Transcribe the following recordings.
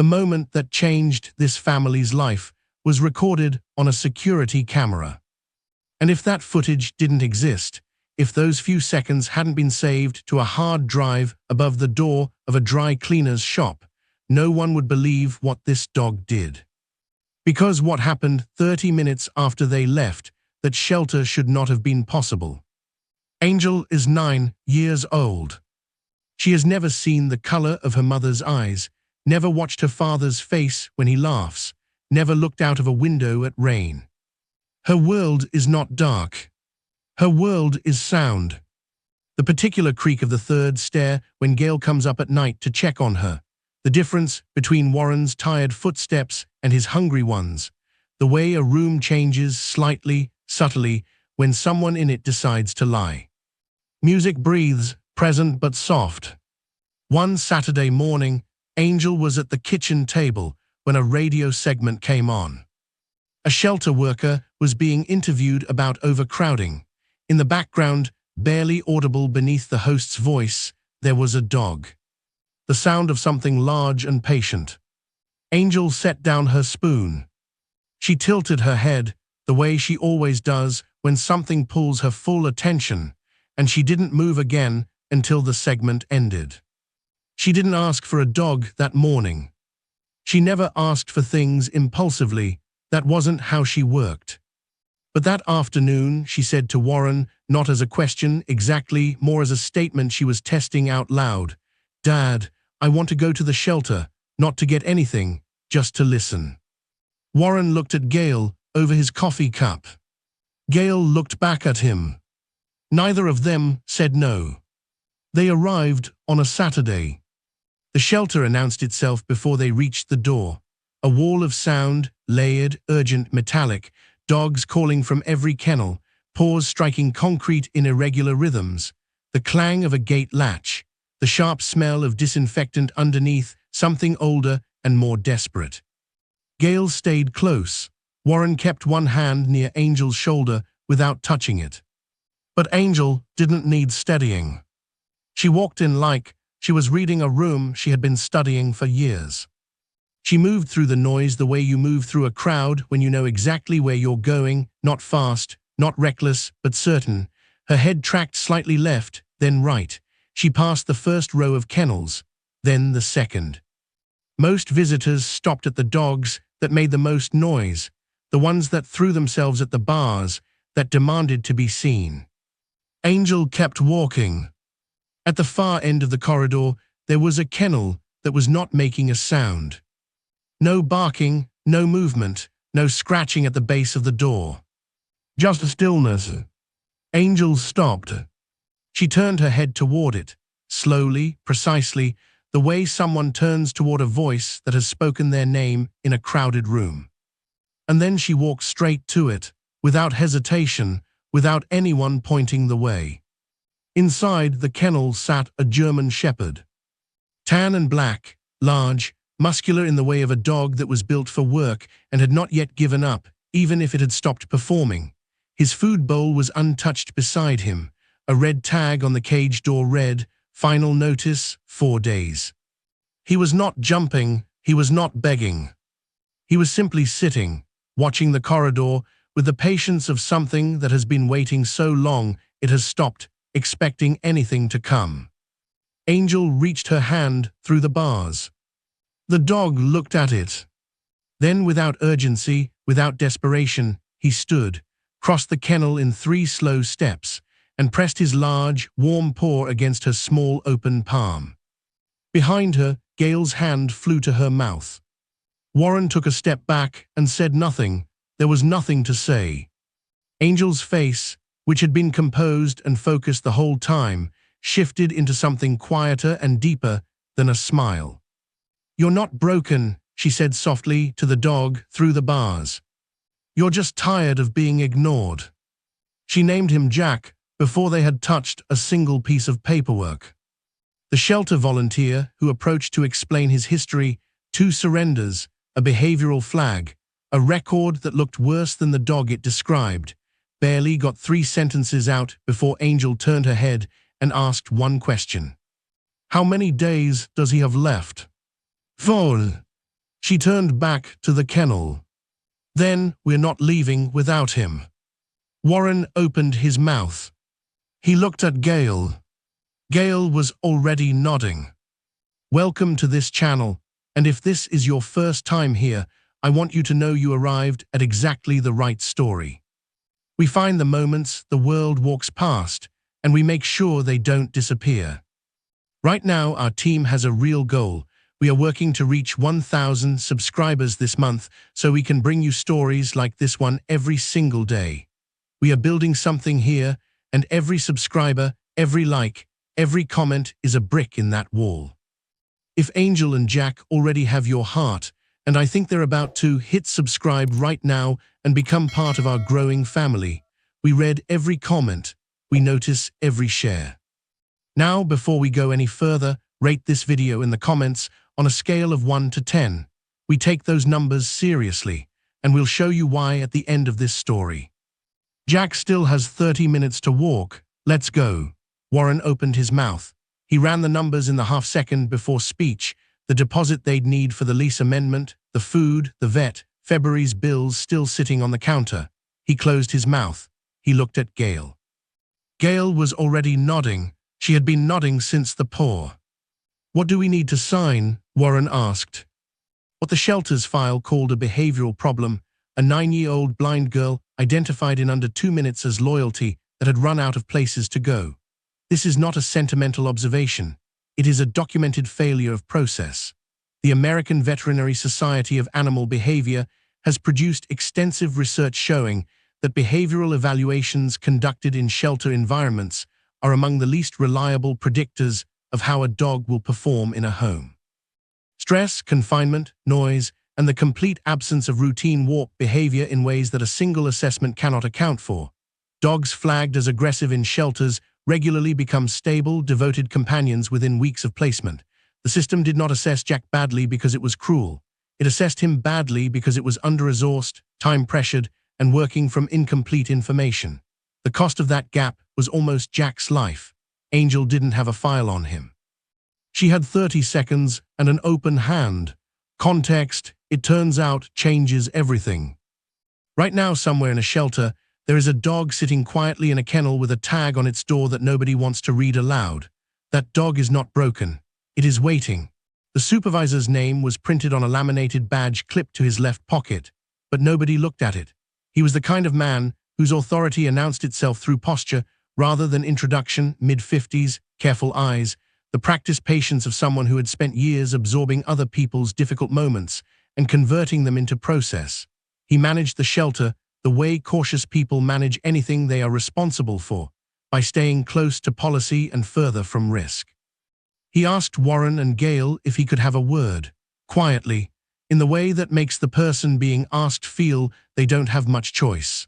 The moment that changed this family's life was recorded on a security camera. And if that footage didn't exist, if those few seconds hadn't been saved to a hard drive above the door of a dry cleaner's shop, no one would believe what this dog did. Because what happened 30 minutes after they left that shelter should not have been possible. Angel is 9 years old. She has never seen the color of her mother's eyes, never watched her father's face when he laughs, never looked out of a window at rain. Her world is not dark. Her world is sound. The particular creak of the third stair when Gail comes up at night to check on her. The difference between Warren's tired footsteps and his hungry ones. The way a room changes slightly, subtly, when someone in it decides to lie. Music breathes, present but soft. One Saturday morning, Angel was at the kitchen table when a radio segment came on. A shelter worker was being interviewed about overcrowding. In the background, barely audible beneath the host's voice, there was a dog. The sound of something large and patient. Angel set down her spoon. She tilted her head, the way she always does when something pulls her full attention, and she didn't move again until the segment ended. She didn't ask for a dog that morning. She never asked for things impulsively. That wasn't how she worked. But that afternoon, she said to Warren, not as a question exactly, more as a statement she was testing out loud, "Dad, I want to go to the shelter, not to get anything, just to listen." Warren looked at Gail over his coffee cup. Gail looked back at him. Neither of them said no. They arrived on a Saturday. The shelter announced itself before they reached the door. A wall of sound, layered, urgent, metallic, dogs calling from every kennel, paws striking concrete in irregular rhythms, the clang of a gate latch, the sharp smell of disinfectant underneath, something older and more desperate. Gail stayed close. Warren kept one hand near Angel's shoulder without touching it. But Angel didn't need steadying. She walked in like she was reading a room she had been studying for years. She moved through the noise the way you move through a crowd when you know exactly where you're going, not fast, not reckless, but certain. Her head tracked slightly left, then right. She passed the first row of kennels, then the second. Most visitors stopped at the dogs that made the most noise, the ones that threw themselves at the bars, that demanded to be seen. Angel kept walking. At the far end of the corridor, there was a kennel that was not making a sound. No barking, no movement, no scratching at the base of the door. Just a stillness. Angel stopped. She turned her head toward it, slowly, precisely, the way someone turns toward a voice that has spoken their name in a crowded room. And then she walked straight to it, without hesitation, without anyone pointing the way. Inside the kennel sat a German Shepherd. Tan and black, large, muscular in the way of a dog that was built for work and had not yet given up, even if it had stopped performing. His food bowl was untouched beside him. A red tag on the cage door read, "Final notice, 4 days." He was not jumping, he was not begging. He was simply sitting, watching the corridor with the patience of something that has been waiting so long it has stopped expecting anything to come. Angel reached her hand through the bars. The dog looked at it. Then, without urgency, without desperation, he stood, crossed the kennel in 3 slow steps, and pressed his large, warm paw against her small, open palm. Behind her, Gail's hand flew to her mouth. Warren took a step back and said nothing. There was nothing to say. Angel's face, which had been composed and focused the whole time, shifted into something quieter and deeper than a smile. "You're not broken," she said softly to the dog through the bars. "You're just tired of being ignored." She named him Jack before they had touched a single piece of paperwork. The shelter volunteer who approached to explain his history, 2 surrenders, a behavioral flag, a record that looked worse than the dog it described, barely got 3 sentences out before Angel turned her head and asked one question. "How many days does he have left?" "4. She turned back to the kennel. Then we're not leaving without him. Warren opened his mouth. He looked at Gail. Gail was already nodding. Welcome to this channel, and if this is your first time here, I want you to know you arrived at exactly the right story. We find the moments the world walks past, and we make sure they don't disappear. Right now, our team has a real goal. We are working to reach 1,000 subscribers this month so we can bring you stories like this one every single day. We are building something here, and every subscriber, every like, every comment is a brick in that wall. If Angel and Jack already have your heart, and I think they're about to hit subscribe right now and become part of our growing family. We read every comment. We notice every share. Now, before we go any further, rate this video in the comments on a scale of 1 to 10. We take those numbers seriously, and we'll show you why at the end of this story. Jack still has 30 minutes to walk. Let's go. Warren opened his mouth. He ran the numbers in the half-second before speech, the deposit they'd need for the lease amendment, the food, the vet, February's bills still sitting on the counter. He closed his mouth. He looked at Gail. Gail was already nodding. She had been nodding since the pour. What do we need to sign? Warren asked. What the shelter's file called a behavioral problem, a 9-year-old blind girl identified in under 2 minutes as loyalty that had run out of places to go. This is not a sentimental observation. It is a documented failure of process. The American Veterinary Society of Animal Behavior has produced extensive research showing that behavioral evaluations conducted in shelter environments are among the least reliable predictors of how a dog will perform in a home. Stress, confinement, noise, and the complete absence of routine warp behavior in ways that a single assessment cannot account for. Dogs flagged as aggressive in shelters regularly become stable, devoted companions within weeks of placement. The system did not assess Jack badly because it was cruel. It assessed him badly because it was under-resourced, time-pressured, and working from incomplete information. The cost of that gap was almost Jack's life. Angel didn't have a file on him. She had 30 seconds and an open hand. Context, it turns out, changes everything. Right now, somewhere in a shelter, there is a dog sitting quietly in a kennel with a tag on its door that nobody wants to read aloud. That dog is not broken. It is waiting. The supervisor's name was printed on a laminated badge clipped to his left pocket, but nobody looked at it. He was the kind of man whose authority announced itself through posture rather than introduction, mid-50s, careful eyes, the practiced patience of someone who had spent years absorbing other people's difficult moments and converting them into process. He managed the shelter the way cautious people manage anything they are responsible for, by staying close to policy and further from risk. He asked Warren and Gail if he could have a word, quietly, in the way that makes the person being asked feel they don't have much choice.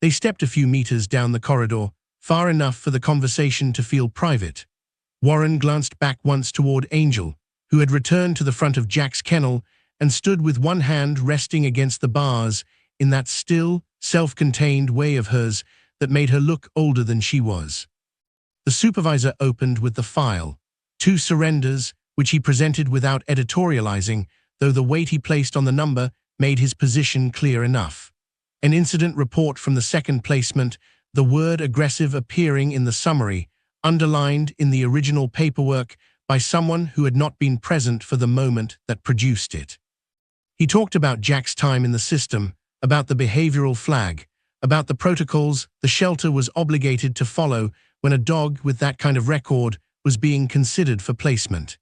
They stepped a few meters down the corridor, far enough for the conversation to feel private. Warren glanced back once toward Angel, who had returned to the front of Jack's kennel and stood with one hand resting against the bars in that still, self-contained way of hers that made her look older than she was. The supervisor opened with the file, 2 surrenders, which he presented without editorializing, though the weight he placed on the number made his position clear enough. An incident report from the second placement, the word aggressive appearing in the summary, underlined in the original paperwork by someone who had not been present for the moment that produced it. He talked about Jack's time in the system, about the behavioral flag, about the protocols the shelter was obligated to follow when a dog with that kind of record was being considered for placement.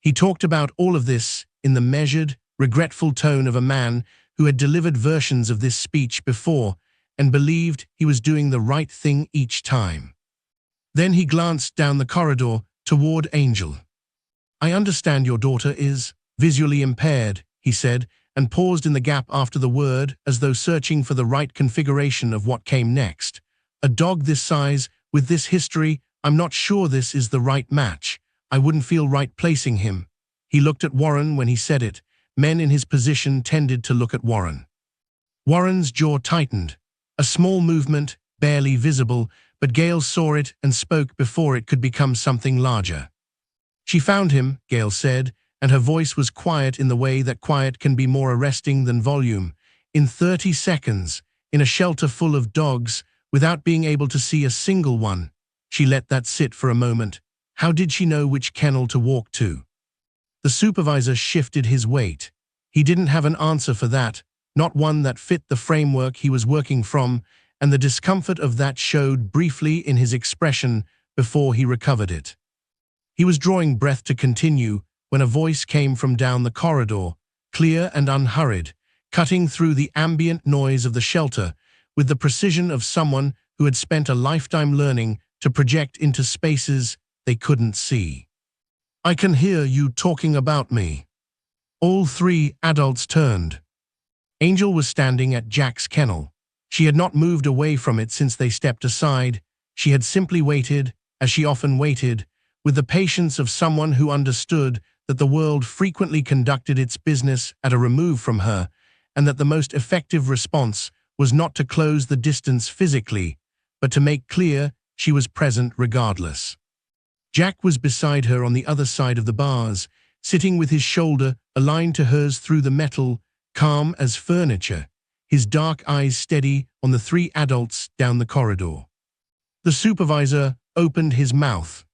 He talked about all of this in the measured, regretful tone of a man who had delivered versions of this speech before and believed he was doing the right thing each time. Then he glanced down the corridor toward Angel. "I understand your daughter is visually impaired," he said, and paused in the gap after the word as though searching for the right configuration of what came next. "A dog this size, with this history, I'm not sure this is the right match. I wouldn't feel right placing him." He looked at Warren when he said it. Men in his position tended to look at Warren. Warren's jaw tightened. A small movement, barely visible, but Gail saw it and spoke before it could become something larger. "She found him," Gail said, and her voice was quiet in the way that quiet can be more arresting than volume. In 30 seconds, in a shelter full of dogs, without being able to see a single one, she let that sit for a moment. How did she know which kennel to walk to? The supervisor shifted his weight. He didn't have an answer for that, not one that fit the framework he was working from, and the discomfort of that showed briefly in his expression before he recovered it. He was drawing breath to continue when a voice came from down the corridor, clear and unhurried, cutting through the ambient noise of the shelter with the precision of someone who had spent a lifetime learning to project into spaces they couldn't see. "I can hear you talking about me." All three adults turned. Angel was standing at Jack's kennel. She had not moved away from it since they stepped aside. She had simply waited, as she often waited, with the patience of someone who understood that the world frequently conducted its business at a remove from her, and that the most effective response was not to close the distance physically, but to make clear she was present regardless. Jack was beside her on the other side of the bars, sitting with his shoulder aligned to hers through the metal, calm as furniture, his dark eyes steady on the three adults down the corridor. The supervisor opened his mouth.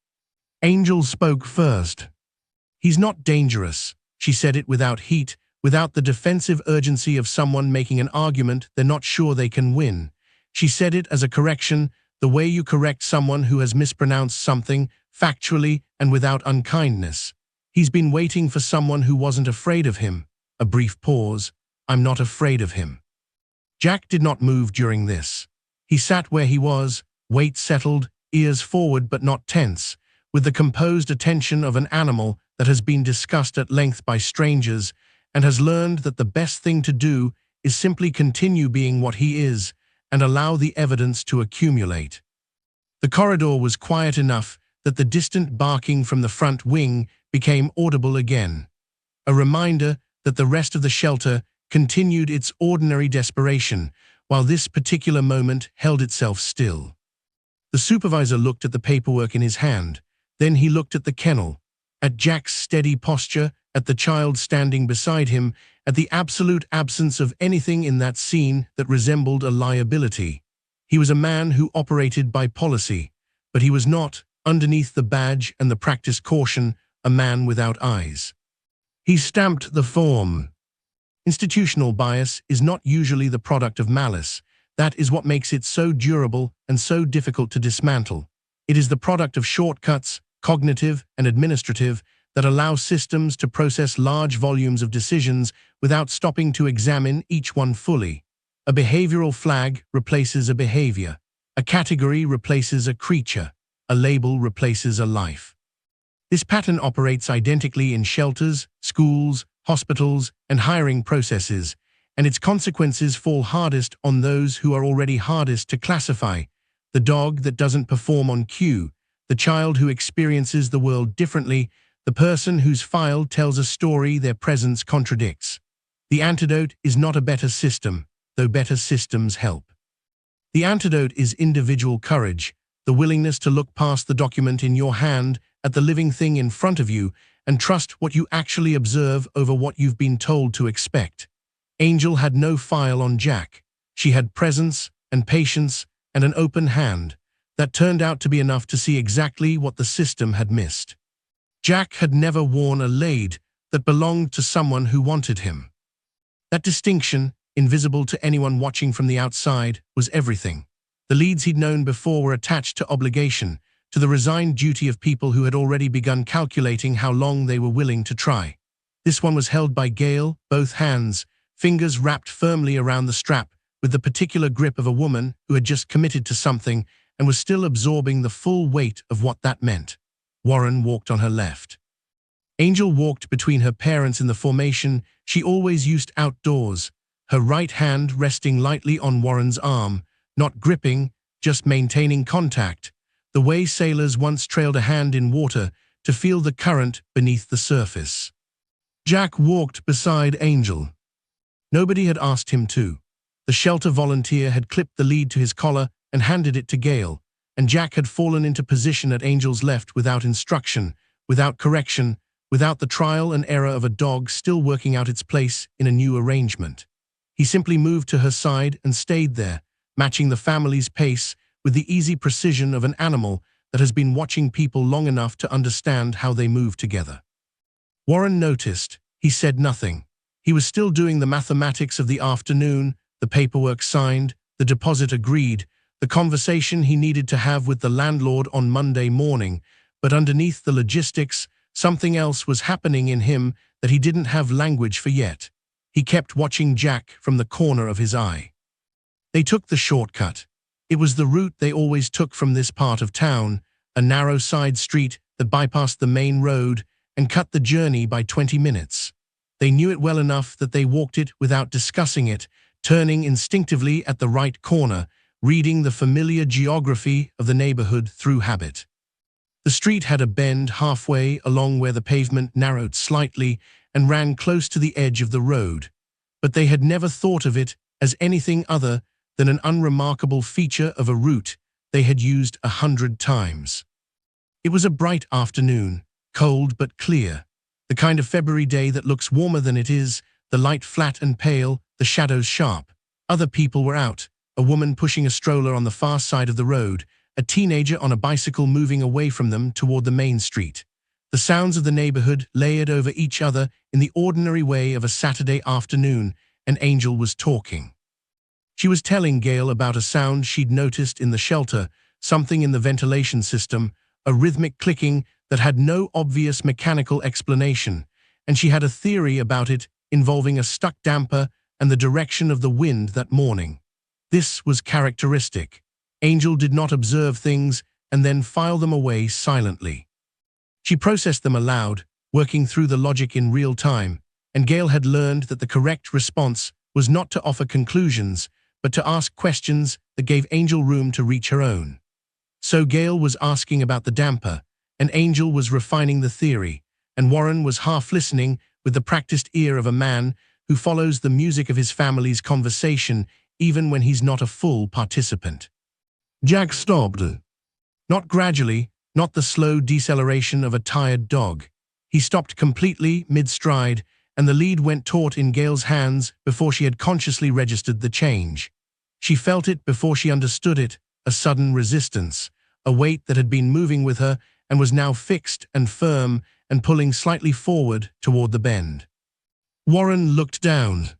Angel spoke first. "He's not dangerous." She said it without heat, without the defensive urgency of someone making an argument they're not sure they can win. She said it as a correction, the way you correct someone who has mispronounced something, factually and without unkindness. "He's been waiting for someone who wasn't afraid of him." A brief pause. "I'm not afraid of him." Jack did not move during this. He sat where he was, weight settled, ears forward but not tense, with the composed attention of an animal that has been discussed at length by strangers and has learned that the best thing to do is simply continue being what he is and allow the evidence to accumulate. The corridor was quiet enough that the distant barking from the front wing became audible again, a reminder that the rest of the shelter continued its ordinary desperation, while this particular moment held itself still. The supervisor looked at the paperwork in his hand, then he looked at the kennel, at Jack's steady posture, at the child standing beside him, at the absolute absence of anything in that scene that resembled a liability. He was a man who operated by policy, but he was not, underneath the badge and the practiced caution, a man without eyes. He stamped the form. Institutional bias is not usually the product of malice. That is what makes it so durable and so difficult to dismantle. It is the product of shortcuts, cognitive and administrative, that allow systems to process large volumes of decisions without stopping to examine each one fully. A behavioral flag replaces a behavior. A category replaces a creature. A label replaces a life. This pattern operates identically in shelters, schools, hospitals, and hiring processes, and its consequences fall hardest on those who are already hardest to classify: the dog that doesn't perform on cue, the child who experiences the world differently, the person whose file tells a story their presence contradicts. The antidote is not a better system, though better systems help. The antidote is individual courage, the willingness to look past the document in your hand at the living thing in front of you and trust what you actually observe over what you've been told to expect. Angel had no file on Jack. She had presence and patience and an open hand that turned out to be enough to see exactly what the system had missed. Jack had never worn a lade that belonged to someone who wanted him. That distinction, invisible to anyone watching from the outside, was everything. The leads he'd known before were attached to obligation, to the resigned duty of people who had already begun calculating how long they were willing to try. This one was held by Gail, both hands, fingers wrapped firmly around the strap, with the particular grip of a woman who had just committed to something and was still absorbing the full weight of what that meant. Warren walked on her left. Angel walked between her parents in the formation she always used outdoors, her right hand resting lightly on Warren's arm, not gripping, just maintaining contact, the way sailors once trailed a hand in water to feel the current beneath the surface. Jack walked beside Angel. Nobody had asked him to. The shelter volunteer had clipped the lead to his collar and handed it to Gail, and Jack had fallen into position at Angel's left without instruction, without correction, without the trial and error of a dog still working out its place in a new arrangement. He simply moved to her side and stayed there, matching the family's pace with the easy precision of an animal that has been watching people long enough to understand how they move together. Warren noticed. He said nothing. He was still doing the mathematics of the afternoon, the paperwork signed, the deposit agreed, the conversation he needed to have with the landlord on Monday morning, but underneath the logistics, something else was happening in him that he didn't have language for yet. He kept watching Jack from the corner of his eye. They took the shortcut. It was the route they always took from this part of town, a narrow side street that bypassed the main road and cut the journey by 20 minutes. They knew it well enough that they walked it without discussing it, turning instinctively at the right corner, reading the familiar geography of the neighborhood through habit. The street had a bend halfway along where the pavement narrowed slightly and ran close to the edge of the road, but they had never thought of it as anything other than an unremarkable feature of a route they had used 100 times. It was a bright afternoon, cold but clear, the kind of February day that looks warmer than it is, the light flat and pale, the shadows sharp. Other people were out, a woman pushing a stroller on the far side of the road, a teenager on a bicycle moving away from them toward the main street. The sounds of the neighborhood layered over each other in the ordinary way of a Saturday afternoon, and Angel was talking. She was telling Gail about a sound she'd noticed in the shelter, something in the ventilation system, a rhythmic clicking that had no obvious mechanical explanation, and she had a theory about it involving a stuck damper and the direction of the wind that morning. This was characteristic. Angel did not observe things and then file them away silently. She processed them aloud, working through the logic in real time, and Gail had learned that the correct response was not to offer conclusions, but to ask questions that gave Angel room to reach her own. So Gail was asking about the damper, and Angel was refining the theory, and Warren was half listening with the practiced ear of a man who follows the music of his family's conversation even when he's not a full participant. Jack stopped. Not gradually, not the slow deceleration of a tired dog. He stopped completely mid-stride, and the lead went taut in Gail's hands before she had consciously registered the change. She felt it before she understood it, a sudden resistance, a weight that had been moving with her and was now fixed and firm and pulling slightly forward toward the bend. Warren looked down.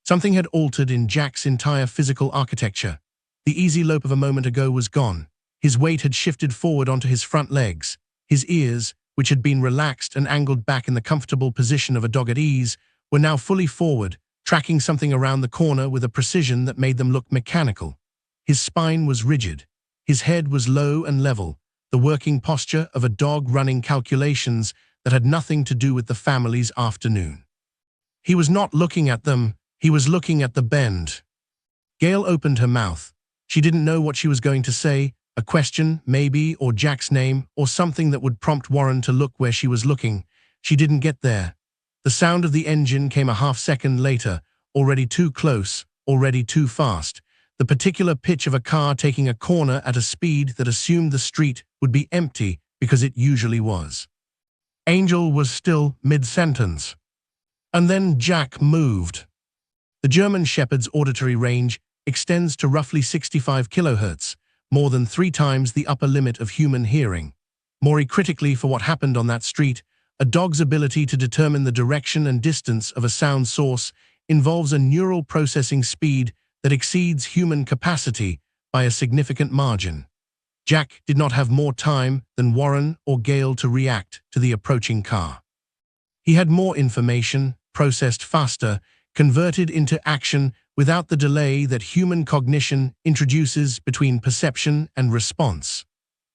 Something had altered in Jack's entire physical architecture. The easy lope of a moment ago was gone. His weight had shifted forward onto his front legs. His ears, which had been relaxed and angled back in the comfortable position of a dog at ease, were now fully forward, tracking something around the corner with a precision that made them look mechanical. His spine was rigid. His head was low and level, the working posture of a dog running calculations that had nothing to do with the family's afternoon. He was not looking at them, he was looking at the bend. Gail opened her mouth. She didn't know what she was going to say, a question, maybe, or Jack's name, or something that would prompt Warren to look where she was looking. She didn't get there. The sound of the engine came a half-second later, already too close, already too fast. The particular pitch of a car taking a corner at a speed that assumed the street would be empty because it usually was. Angel was still mid-sentence. And then Jack moved. The German Shepherd's auditory range extends to roughly 65 kHz, more than 3 times the upper limit of human hearing. More critically for what happened on that street, a dog's ability to determine the direction and distance of a sound source involves a neural processing speed that exceeds human capacity by a significant margin. Jack did not have more time than Warren or Gail to react to the approaching car. He had more information, processed faster, converted into action without the delay that human cognition introduces between perception and response.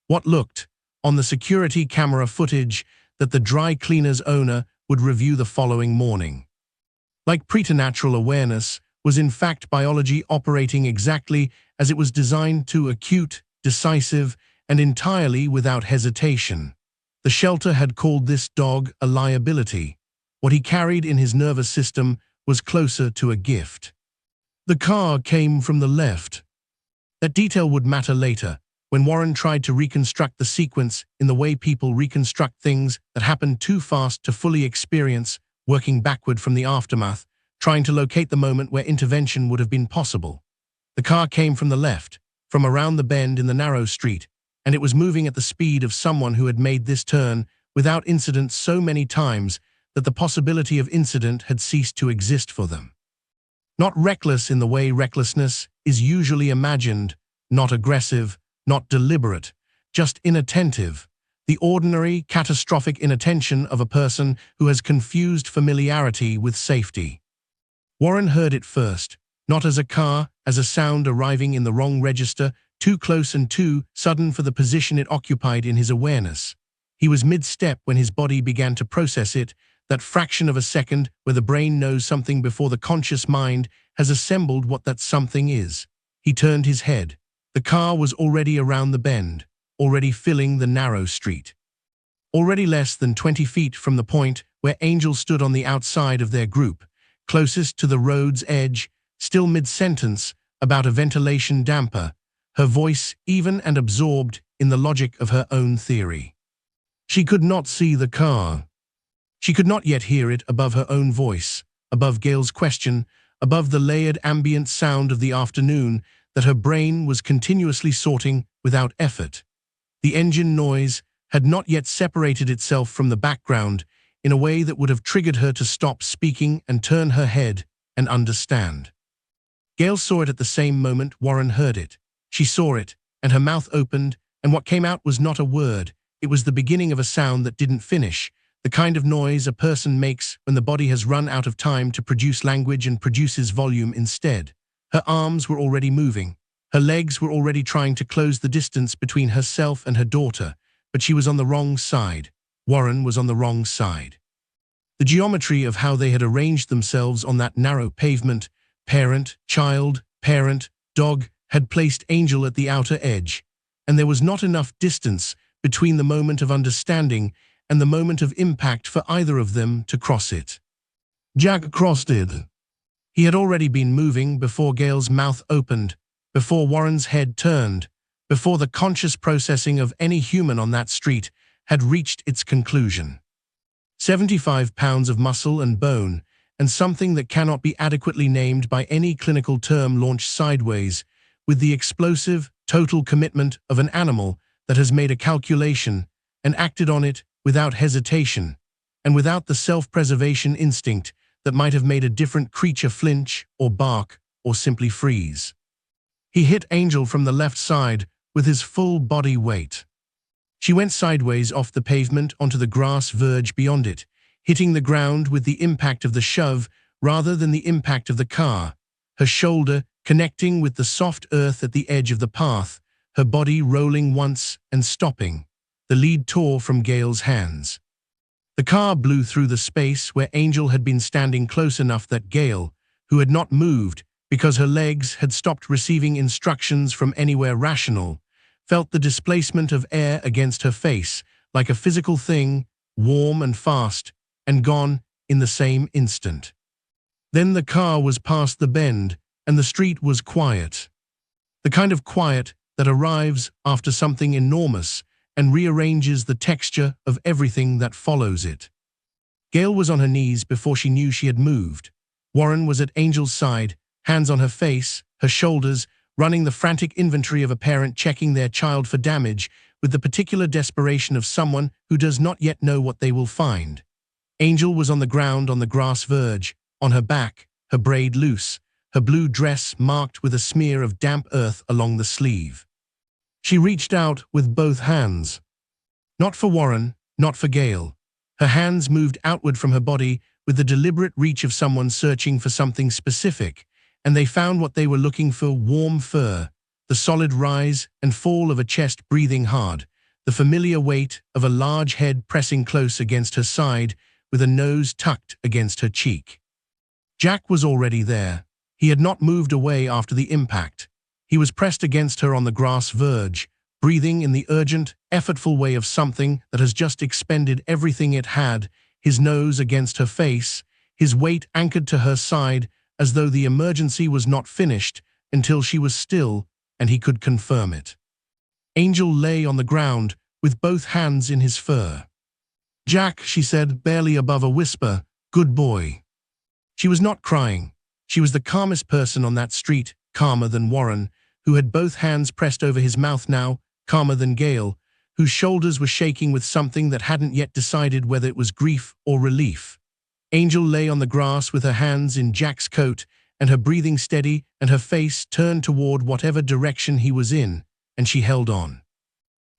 What looked, on the security camera footage, that the dry cleaner's owner would review the following morning. Like preternatural awareness, was in fact biology operating exactly as it was designed to, acute, decisive, and entirely without hesitation. The shelter had called this dog a liability. What he carried in his nervous system was closer to a gift. The car came from the left. That detail would matter later, when Warren tried to reconstruct the sequence in the way people reconstruct things that happened too fast to fully experience, working backward from the aftermath, trying to locate the moment where intervention would have been possible. The car came from the left, from around the bend in the narrow street, and it was moving at the speed of someone who had made this turn without incident so many times that the possibility of incident had ceased to exist for them. Not reckless in the way recklessness is usually imagined, not aggressive, not deliberate, just inattentive, the ordinary, catastrophic inattention of a person who has confused familiarity with safety. Warren heard it first, not as a car, as a sound arriving in the wrong register, too close and too sudden for the position it occupied in his awareness. He was mid-step when his body began to process it, that fraction of a second where the brain knows something before the conscious mind has assembled what that something is. He turned his head. The car was already around the bend, already filling the narrow street. Already less than 20 feet from the point where Angel stood on the outside of their group, closest to the road's edge, still mid-sentence, about a ventilation damper, her voice even and absorbed in the logic of her own theory. She could not see the car. She could not yet hear it above her own voice, above Gail's question, above the layered ambient sound of the afternoon that her brain was continuously sorting without effort. The engine noise had not yet separated itself from the background in a way that would have triggered her to stop speaking and turn her head and understand. Gail saw it at the same moment Warren heard it. She saw it, and her mouth opened, and what came out was not a word. It was the beginning of a sound that didn't finish, the kind of noise a person makes when the body has run out of time to produce language and produces volume instead. Her arms were already moving. Her legs were already trying to close the distance between herself and her daughter, but she was on the wrong side. Warren was on the wrong side. The geometry of how they had arranged themselves on that narrow pavement, parent, child, parent, dog, had placed Angel at the outer edge, and there was not enough distance between the moment of understanding and the moment of impact for either of them to cross it. Jack crossed it. He had already been moving before Gail's mouth opened, before Warren's head turned, before the conscious processing of any human on that street had reached its conclusion. 75 pounds of muscle and bone, and something that cannot be adequately named by any clinical term launched sideways, with the explosive, total commitment of an animal that has made a calculation and acted on it without hesitation, and without the self-preservation instinct that might have made a different creature flinch or bark or simply freeze. He hit Angel from the left side with his full body weight. She went sideways off the pavement onto the grass verge beyond it, hitting the ground with the impact of the shove rather than the impact of the car, her shoulder connecting with the soft earth at the edge of the path, her body rolling once and stopping. The lead tore from Gail's hands. The car blew through the space where Angel had been standing close enough that Gail, who had not moved because her legs had stopped receiving instructions from anywhere rational, felt the displacement of air against her face like a physical thing, warm and fast, and gone in the same instant. Then the car was past the bend, and the street was quiet. The kind of quiet that arrives after something enormous and rearranges the texture of everything that follows it. Gail was on her knees before she knew she had moved. Warren was at Angel's side, hands on her face, her shoulders, running the frantic inventory of a parent checking their child for damage with the particular desperation of someone who does not yet know what they will find. Angel was on the ground on the grass verge, on her back, her braid loose, her blue dress marked with a smear of damp earth along the sleeve. She reached out with both hands. Not for Warren, not for Gail. Her hands moved outward from her body with the deliberate reach of someone searching for something specific, and they found what they were looking for: warm fur, the solid rise and fall of a chest breathing hard, the familiar weight of a large head pressing close against her side with a nose tucked against her cheek. Jack was already there. He had not moved away after the impact. He was pressed against her on the grass verge, breathing in the urgent, effortful way of something that has just expended everything it had, his nose against her face, his weight anchored to her side as though the emergency was not finished until she was still and he could confirm it. Angel lay on the ground with both hands in his fur. "Jack," she said, barely above a whisper, "good boy." She was not crying. She was the calmest person on that street, calmer than Warren, who had both hands pressed over his mouth now, calmer than Gale, whose shoulders were shaking with something that hadn't yet decided whether it was grief or relief. Angel lay on the grass with her hands in Jack's coat and her breathing steady and her face turned toward whatever direction he was in, and she held on.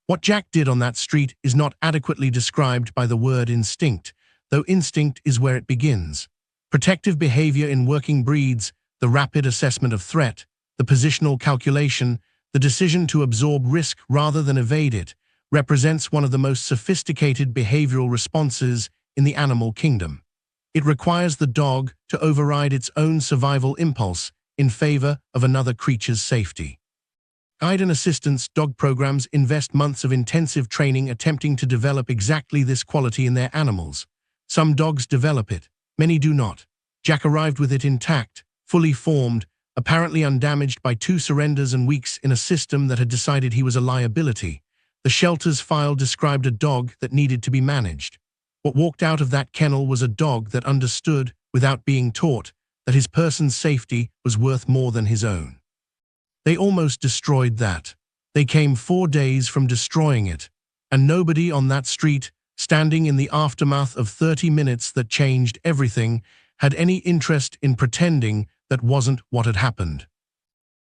What Jack did on that street is not adequately described by the word instinct, though instinct is where it begins. Protective behavior in working breeds, the rapid assessment of threat, the positional calculation, the decision to absorb risk rather than evade it, represents one of the most sophisticated behavioral responses in the animal kingdom. It requires the dog to override its own survival impulse in favor of another creature's safety. Guide and assistance dog programs invest months of intensive training attempting to develop exactly this quality in their animals. Some dogs develop it, many do not. Jack arrived with it intact, fully formed, apparently undamaged by 2 surrenders and weeks in a system that had decided he was a liability. The shelter's file described a dog that needed to be managed. What walked out of that kennel was a dog that understood, without being taught, that his person's safety was worth more than his own. They almost destroyed that. They came 4 days from destroying it, and nobody on that street, standing in the aftermath of 30 minutes that changed everything, had any interest in pretending that wasn't what had happened.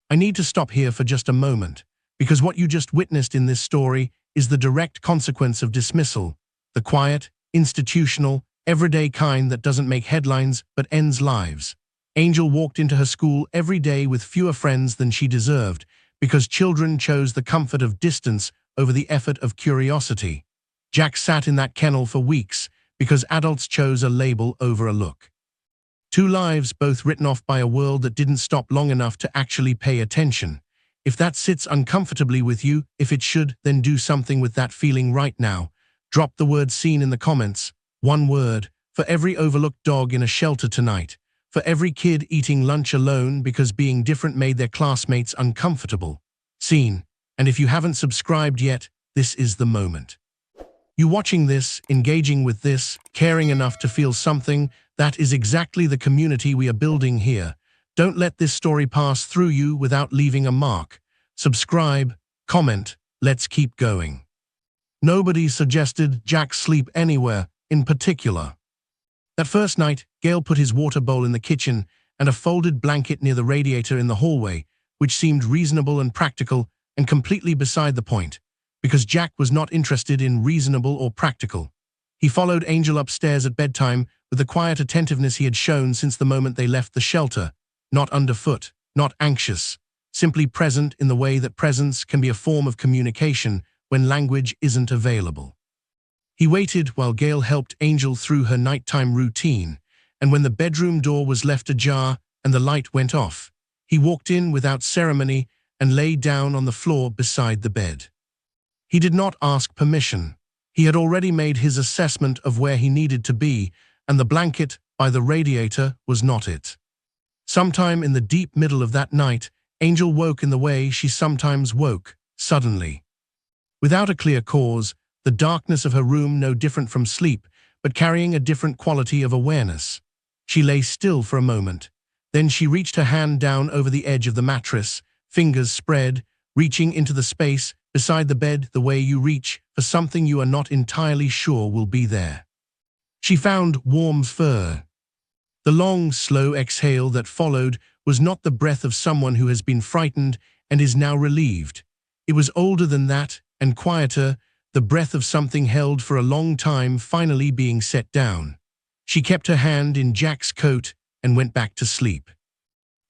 I need to stop here for just a moment, because what you just witnessed in this story is the direct consequence of dismissal, the quiet, institutional, everyday kind that doesn't make headlines but ends lives. Angel walked into her school every day with fewer friends than she deserved because children chose the comfort of distance over the effort of curiosity. Jack sat in that kennel for weeks because adults chose a label over a look. 2 lives both written off by a world that didn't stop long enough to actually pay attention. If that sits uncomfortably with you, if it should, then do something with that feeling right now. Drop the word "seen" in the comments. 1 word, for every overlooked dog in a shelter tonight. For every kid eating lunch alone because being different made their classmates uncomfortable. Seen. And if you haven't subscribed yet, this is the moment. You watching this, engaging with this, caring enough to feel something, that is exactly the community we are building here. Don't let this story pass through you without leaving a mark. Subscribe, comment, let's keep going. Nobody suggested Jack sleep anywhere in particular. That first night, Gale put his water bowl in the kitchen and a folded blanket near the radiator in the hallway, which seemed reasonable and practical and completely beside the point, because Jack was not interested in reasonable or practical. He followed Angel upstairs at bedtime with the quiet attentiveness he had shown since the moment they left the shelter, not underfoot, not anxious, simply present in the way that presence can be a form of communication when language isn't available. He waited while Gale helped Angel through her nighttime routine, and when the bedroom door was left ajar and the light went off, he walked in without ceremony and lay down on the floor beside the bed. He did not ask permission. He had already made his assessment of where he needed to be, and the blanket by the radiator was not it. Sometime in the deep middle of that night, Angel woke in the way she sometimes woke, suddenly. Without a clear cause, the darkness of her room no different from sleep, but carrying a different quality of awareness. She lay still for a moment. Then she reached her hand down over the edge of the mattress, fingers spread, reaching into the space beside the bed the way you reach for something you are not entirely sure will be there. She found warm fur. The long, slow exhale that followed was not the breath of someone who has been frightened and is now relieved. It was older than that and quieter, the breath of something held for a long time finally being set down. She kept her hand in Jack's coat and went back to sleep.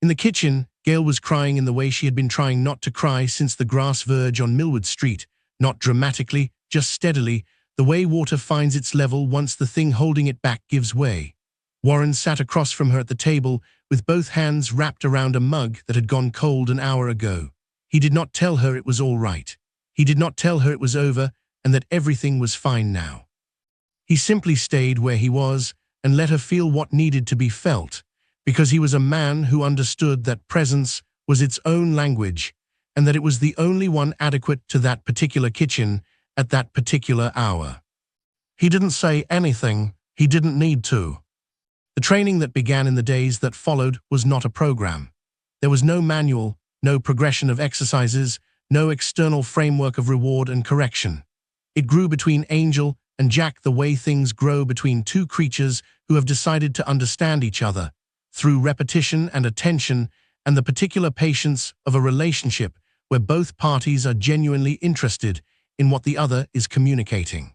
In the kitchen, Gale was crying in the way she had been trying not to cry since the grass verge on Millwood Street, not dramatically, just steadily, the way water finds its level once the thing holding it back gives way. Warren sat across from her at the table with both hands wrapped around a mug that had gone cold an hour ago. He did not tell her it was all right. He did not tell her it was over and that everything was fine now. He simply stayed where he was and let her feel what needed to be felt, because he was a man who understood that presence was its own language, and that it was the only one adequate to that particular kitchen at that particular hour. He didn't say anything. He didn't need to. The training that began in the days that followed was not a program. There was no manual, no progression of exercises, no external framework of reward and correction. It grew between Angel and Jack the way things grow between two creatures who have decided to understand each other, through repetition and attention and the particular patience of a relationship where both parties are genuinely interested in what the other is communicating.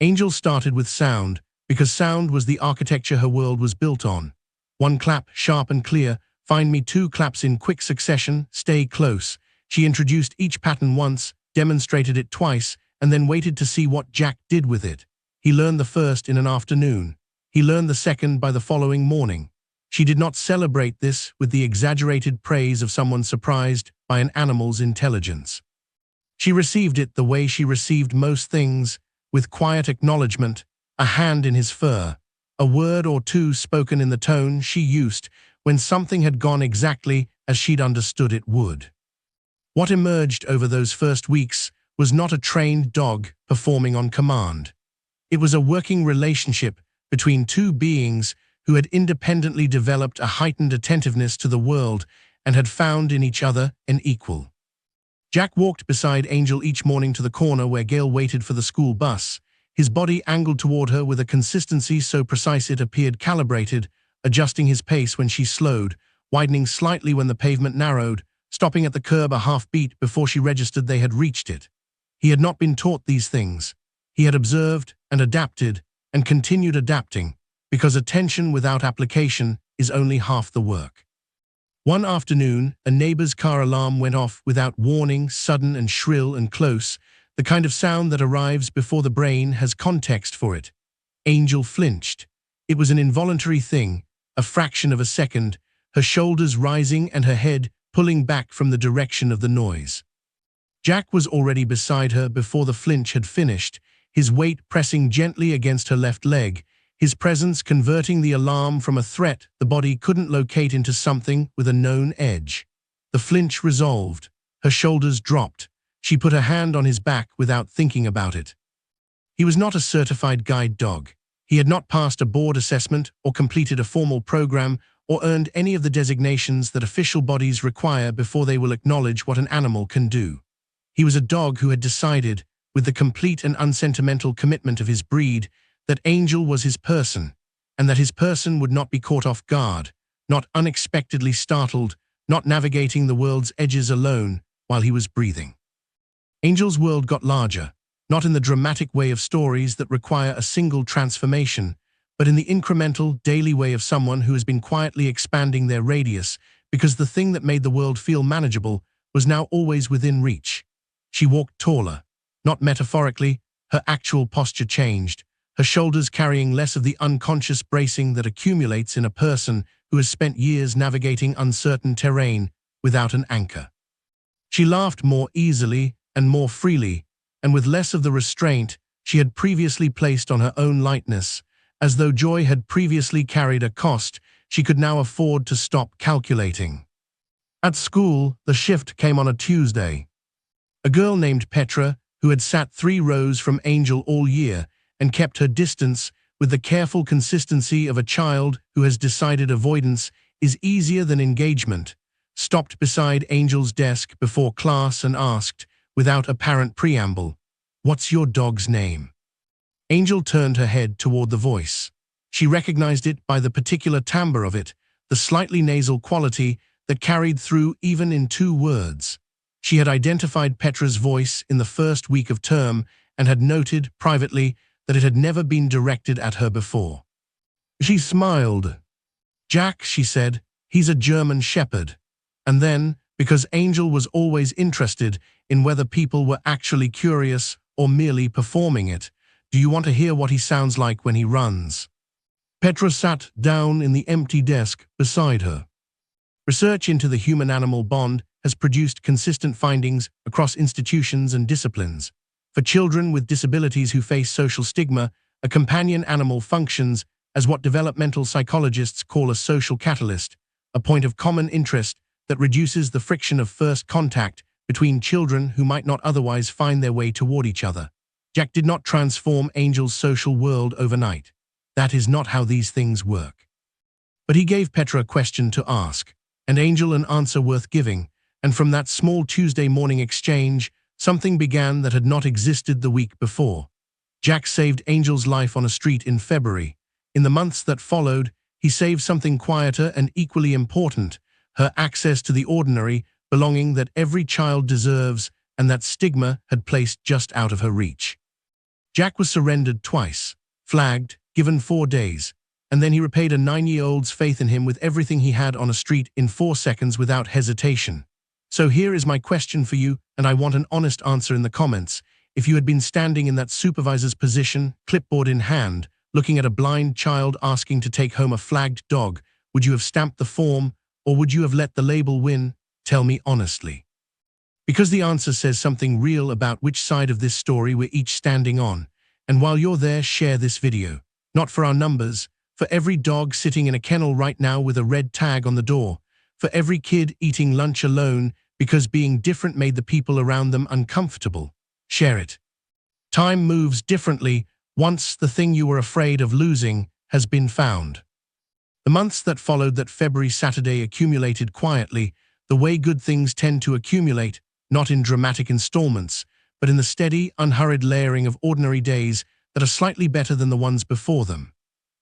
Angel started with sound, because sound was the architecture her world was built on. One clap, sharp and clear, find me two claps in quick succession, stay close. She introduced each pattern once, demonstrated it twice, and then waited to see what Jack did with it. He learned the first in an afternoon. He learned the second by the following morning. She did not celebrate this with the exaggerated praise of someone surprised by an animal's intelligence. She received it the way she received most things, with quiet acknowledgement, a hand in his fur, a word or two spoken in the tone she used when something had gone exactly as she'd understood it would. What emerged over those first weeks was not a trained dog performing on command. It was a working relationship between two beings who had independently developed a heightened attentiveness to the world and had found in each other an equal. Jack walked beside Angel each morning to the corner where Gail waited for the school bus, his body angled toward her with a consistency so precise it appeared calibrated, adjusting his pace when she slowed, widening slightly when the pavement narrowed, stopping at the curb a half-beat before she registered they had reached it. He had not been taught these things. He had observed and adapted and continued adapting, because attention without application is only half the work. One afternoon, a neighbor's car alarm went off without warning, sudden and shrill and close, the kind of sound that arrives before the brain has context for it. Angel flinched. It was an involuntary thing, a fraction of a second, her shoulders rising and her head pulling back from the direction of the noise. Jack was already beside her before the flinch had finished, his weight pressing gently against her left leg, his presence converting the alarm from a threat the body couldn't locate into something with a known edge. The flinch resolved. Her shoulders dropped. She put her hand on his back without thinking about it. He was not a certified guide dog. He had not passed a board assessment or completed a formal program or earned any of the designations that official bodies require before they will acknowledge what an animal can do. He was a dog who had decided, with the complete and unsentimental commitment of his breed, that Angel was his person, and that his person would not be caught off guard, not unexpectedly startled, not navigating the world's edges alone while he was breathing. Angel's world got larger, not in the dramatic way of stories that require a single transformation, but in the incremental, daily way of someone who has been quietly expanding their radius because the thing that made the world feel manageable was now always within reach. She walked taller, not metaphorically, her actual posture changed, her shoulders carrying less of the unconscious bracing that accumulates in a person who has spent years navigating uncertain terrain without an anchor. She laughed more easily and more freely, and with less of the restraint she had previously placed on her own lightness. As though joy had previously carried a cost, she could now afford to stop calculating. At school, the shift came on a Tuesday. A girl named Petra, who had sat 3 rows from Angel all year and kept her distance with the careful consistency of a child who has decided avoidance is easier than engagement, stopped beside Angel's desk before class and asked, without apparent preamble, "What's your dog's name?" Angel turned her head toward the voice. She recognized it by the particular timbre of it, the slightly nasal quality that carried through even in 2 words. She had identified Petra's voice in the first week of term and had noted, privately, that it had never been directed at her before. She smiled. "Jack," she said, "he's a German Shepherd." And then, because Angel was always interested in whether people were actually curious or merely performing it, "Do you want to hear what he sounds like when he runs?" Petra sat down in the empty desk beside her. Research into the human-animal bond has produced consistent findings across institutions and disciplines. For children with disabilities who face social stigma, a companion animal functions as what developmental psychologists call a social catalyst, a point of common interest that reduces the friction of first contact between children who might not otherwise find their way toward each other. Jack did not transform Angel's social world overnight. That is not how these things work. But he gave Petra a question to ask, and Angel an answer worth giving, and from that small Tuesday morning exchange, something began that had not existed the week before. Jack saved Angel's life on a street in February. In the months that followed, he saved something quieter and equally important, her access to the ordinary, belonging that every child deserves and that stigma had placed just out of her reach. Jack was surrendered twice, flagged, given 4 days, and then he repaid a 9-year-old's faith in him with everything he had on a street in 4 seconds without hesitation. So here is my question for you, and I want an honest answer in the comments. If you had been standing in that supervisor's position, clipboard in hand, looking at a blind child asking to take home a flagged dog, would you have stamped the form, or would you have let the label win? Tell me honestly. Because the answer says something real about which side of this story we're each standing on. And while you're there, share this video. Not for our numbers, for every dog sitting in a kennel right now with a red tag on the door, for every kid eating lunch alone because being different made the people around them uncomfortable. Share it. Time moves differently once the thing you were afraid of losing has been found. The months that followed that February Saturday accumulated quietly, the way good things tend to accumulate, not in dramatic installments, but in the steady, unhurried layering of ordinary days that are slightly better than the ones before them.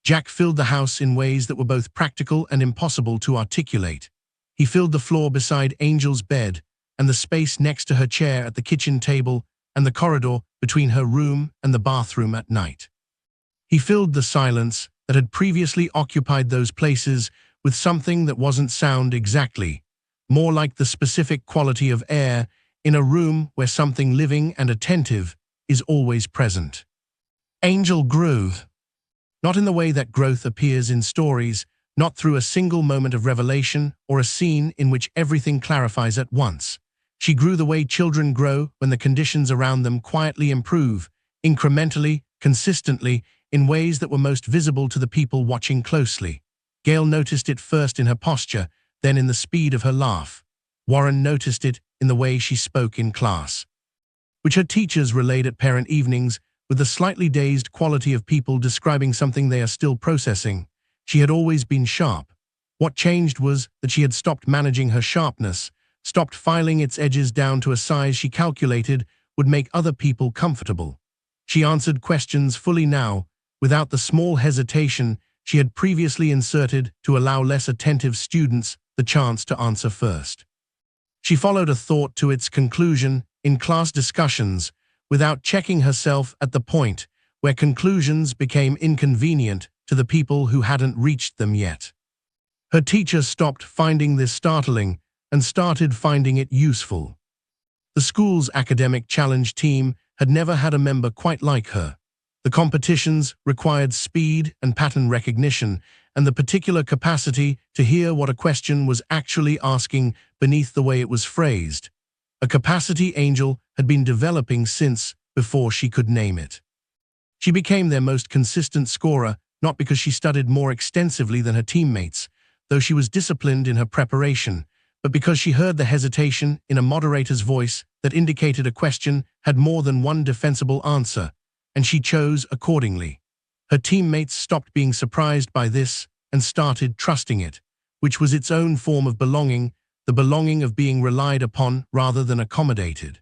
Jack filled the house in ways that were both practical and impossible to articulate. He filled the floor beside Angel's bed, and the space next to her chair at the kitchen table, and the corridor between her room and the bathroom at night. He filled the silence that had previously occupied those places with something that wasn't sound exactly, more like the specific quality of air in a room where something living and attentive is always present. Angel grew. Not in the way that growth appears in stories, not through a single moment of revelation or a scene in which everything clarifies at once. She grew the way children grow when the conditions around them quietly improve, incrementally, consistently, in ways that were most visible to the people watching closely. Gail noticed it first in her posture, then in the speed of her laugh. Warren noticed it in the way she spoke in class, which her teachers relayed at parent evenings with the slightly dazed quality of people describing something they are still processing. She had always been sharp. What changed was that she had stopped managing her sharpness, stopped filing its edges down to a size she calculated would make other people comfortable. She answered questions fully now, without the small hesitation she had previously inserted to allow less attentive students the chance to answer first. She followed a thought to its conclusion in class discussions, without checking herself at the point where conclusions became inconvenient to the people who hadn't reached them yet. Her teacher stopped finding this startling and started finding it useful. The school's academic challenge team had never had a member quite like her. The competitions required speed and pattern recognition and the particular capacity to hear what a question was actually asking beneath the way it was phrased, a capacity Angel had been developing since before she could name it. She became their most consistent scorer, not because she studied more extensively than her teammates, though she was disciplined in her preparation, but because she heard the hesitation in a moderator's voice that indicated a question had more than one defensible answer, and she chose accordingly. Her teammates stopped being surprised by this and started trusting it, which was its own form of belonging, the belonging of being relied upon rather than accommodated.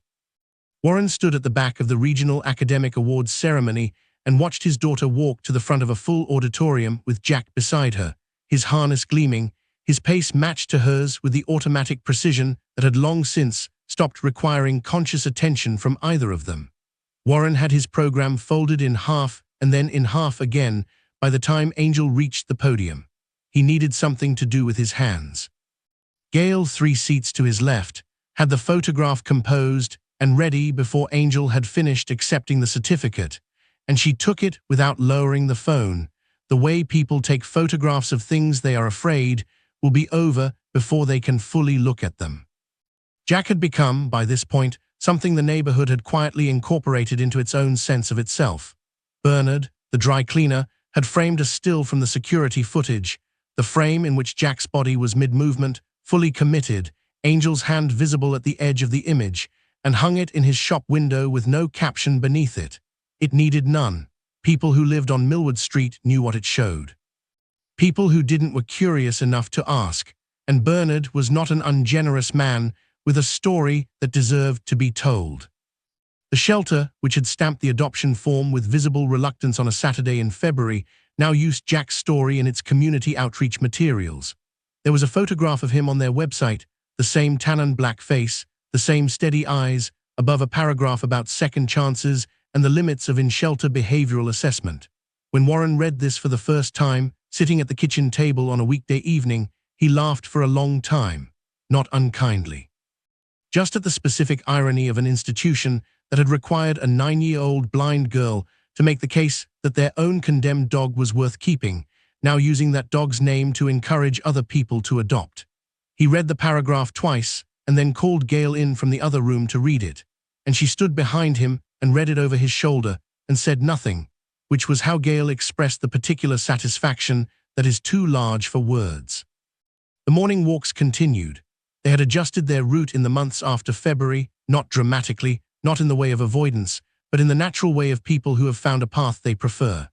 Warren stood at the back of the Regional Academic Awards ceremony and watched his daughter walk to the front of a full auditorium with Jack beside her, his harness gleaming, his pace matched to hers with the automatic precision that had long since stopped requiring conscious attention from either of them. Warren had his program folded in half and then in half again by the time Angel reached the podium. He needed something to do with his hands. Gail, 3 seats to his left, had the photograph composed and ready before Angel had finished accepting the certificate, and she took it without lowering the phone. The way people take photographs of things they are afraid will be over before they can fully look at them. Jack had become, by this point, something the neighborhood had quietly incorporated into its own sense of itself. Bernard, the dry cleaner, had framed a still from the security footage, the frame in which Jack's body was mid-movement, fully committed, Angel's hand visible at the edge of the image, and hung it in his shop window with no caption beneath it. It needed none. People who lived on Millwood Street knew what it showed. People who didn't were curious enough to ask, and Bernard was not an ungenerous man with a story that deserved to be told. The shelter, which had stamped the adoption form with visible reluctance on a Saturday in February, now used Jack's story in its community outreach materials. There was a photograph of him on their website, the same tan black face, the same steady eyes, above a paragraph about second chances and the limits of in-shelter behavioral assessment. When Warren read this for the first time, sitting at the kitchen table on a weekday evening, he laughed for a long time, not unkindly. Just at the specific irony of an institution that had required a 9-year-old blind girl to make the case that their own condemned dog was worth keeping, now using that dog's name to encourage other people to adopt. He read the paragraph twice and then called Gail in from the other room to read it, and she stood behind him and read it over his shoulder and said nothing, which was how Gail expressed the particular satisfaction that is too large for words. The morning walks continued. They had adjusted their route in the months after February, not dramatically, not in the way of avoidance, but in the natural way of people who have found a path they prefer.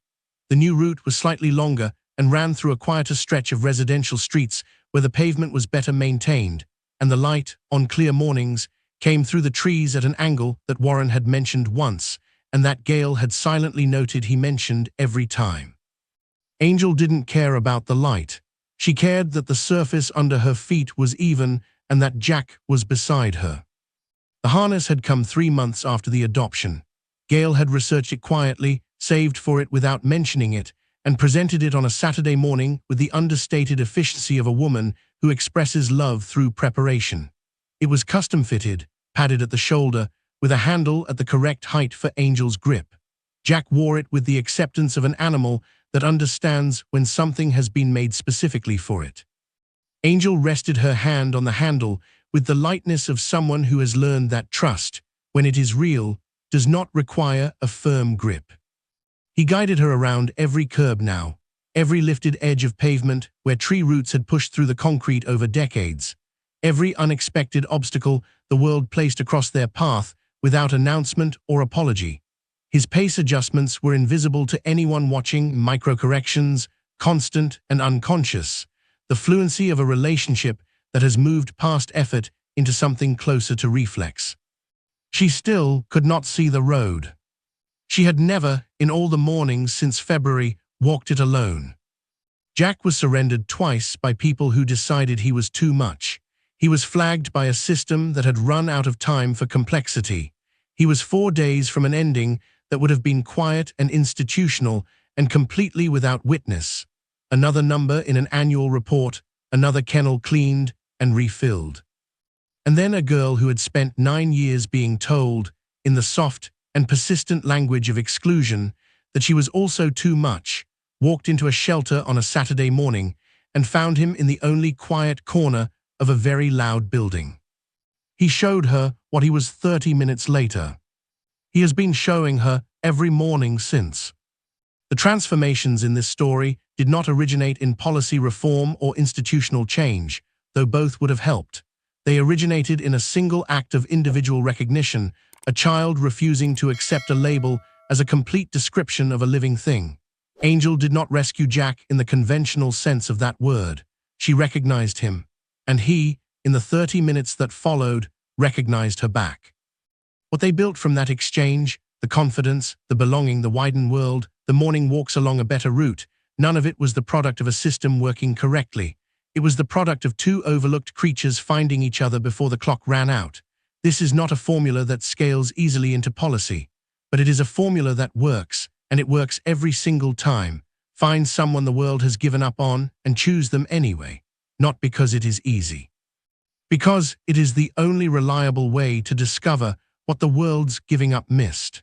The new route was slightly longer and ran through a quieter stretch of residential streets where the pavement was better maintained, and the light, on clear mornings, came through the trees at an angle that Warren had mentioned once, and that Gail had silently noted he mentioned every time. Angel didn't care about the light. She cared that the surface under her feet was even and that Jack was beside her. The harness had come 3 months after the adoption. Gail had researched it quietly, saved for it without mentioning it, and presented it on a Saturday morning with the understated efficiency of a woman who expresses love through preparation. It was custom-fitted, padded at the shoulder, with a handle at the correct height for Angel's grip. Jack wore it with the acceptance of an animal that understands when something has been made specifically for it. Angel rested her hand on the handle with the lightness of someone who has learned that trust, when it is real, does not require a firm grip. He guided her around every curb now, every lifted edge of pavement where tree roots had pushed through the concrete over decades, every unexpected obstacle the world placed across their path without announcement or apology. His pace adjustments were invisible to anyone watching, micro-corrections, constant and unconscious, the fluency of a relationship that has moved past effort into something closer to reflex. She still could not see the road. She had never, in all the mornings since February, walked it alone. Jack was surrendered twice by people who decided he was too much. He was flagged by a system that had run out of time for complexity. He was 4 days from an ending that would have been quiet and institutional and completely without witness. Another number in an annual report, another kennel cleaned and refilled. And then a girl who had spent 9 years being told, in the soft and persistent language of exclusion, that she was also too much, walked into a shelter on a Saturday morning and found him in the only quiet corner of a very loud building. He showed her what he was 30 minutes later. He has been showing her every morning since. The transformations in this story did not originate in policy reform or institutional change, though both would have helped. They originated in a single act of individual recognition, a child refusing to accept a label as a complete description of a living thing. Angel did not rescue Jack in the conventional sense of that word. She recognized him, and he, in the 30 minutes that followed, recognized her back. What they built from that exchange, the confidence, the belonging, the widened world, the morning walks along a better route, none of it was the product of a system working correctly. It was the product of two overlooked creatures finding each other before the clock ran out. This is not a formula that scales easily into policy, but it is a formula that works, and it works every single time. Find someone the world has given up on and choose them anyway, not because it is easy. Because it is the only reliable way to discover what the world's giving up missed.